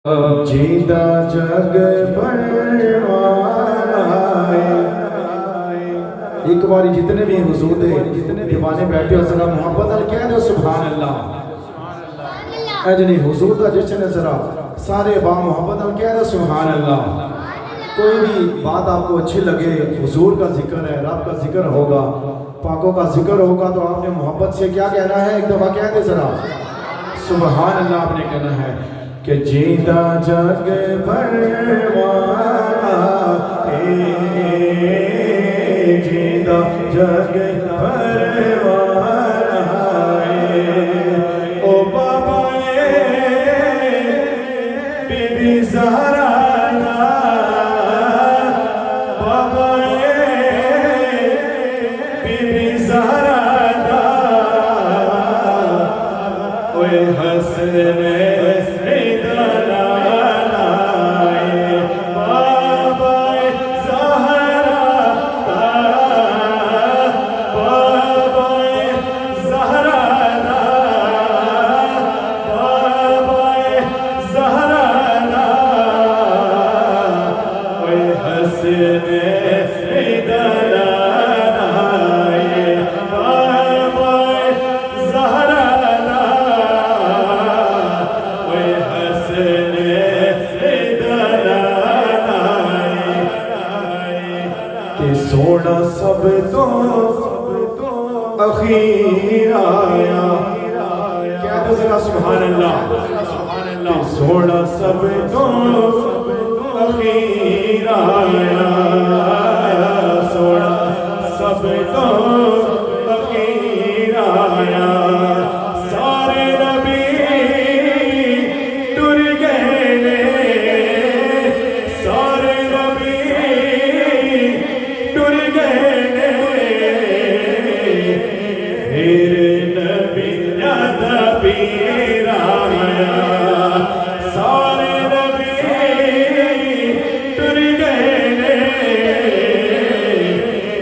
जीता जग एक बार जितने भी हुजूर दे जितने दीवाने बैठे हो जरा मोहब्बत नाल कह दो सुभान अल्लाह। अजनी हुजूर दा जश्न जरा सारे बा मोहब्बत नाल कह दो सुभान अल्लाह। कोई भी बात आपको अच्छी लगे, हुजूर का जिक्र है, रब का जिक्र होगा, पाकों का जिक्र होगा, तो आपने मोहब्बत से क्या कहना है? एक दफा कह दे जरा सुभान अल्लाह। आपने कहना है कि जीता जग परवाना जीता जग परवाना ओ बाबा बीबी ज़हरा बाबा बीबी ज़हरा ओए हसन सोना सब तो अखीर आया क्या तो जरा सुभान अल्लाह। सोना सब तो अखीर आया सोना सब तो अखीर आया सारे नबी टुर गए ने सारे नबी टुर गए ने फिर नबी याद पीर आया सारे नबी टुर गए ने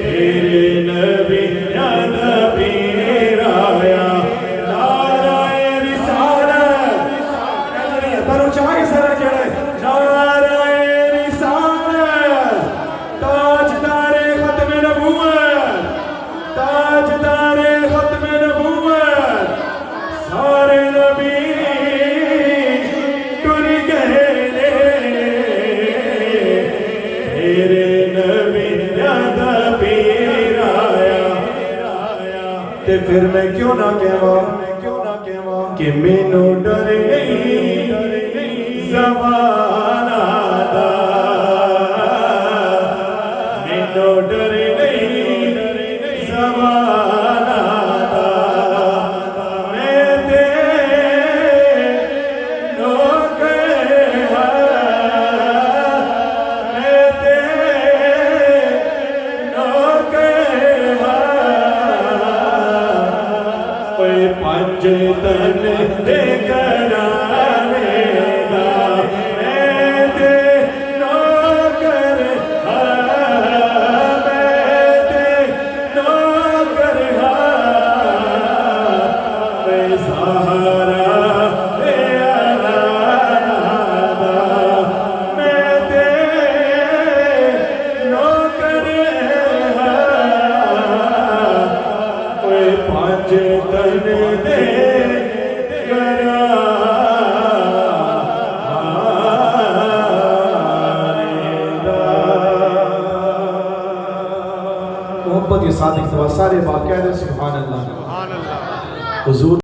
फिर नबी याद पीर आया नाराए रिसालत तारो चाहे सारा चढ़े नाराए रिसालत ताजदारे खत्म नबूवत ताजदारे खत्म नबूवत सारे नबी टुर गए ने तेरे नबी याद पीर आया ते फिर मैं क्यों ना कहवा कि मैनू डर नहीं ज़माना दा मैनू डर नहीं ज़माना दा मैं ते नौकर मैं ते नौकर कोई पंज तन दे कराने दा मैं ते नौकर मैं ते नौकर मैं सहारा तेरा दा मैं ते नौकर कोई पंज तन दे मोहब्बत के साथ एक दफा सारे बात कह दे सुभान अल्लाह। हुजूर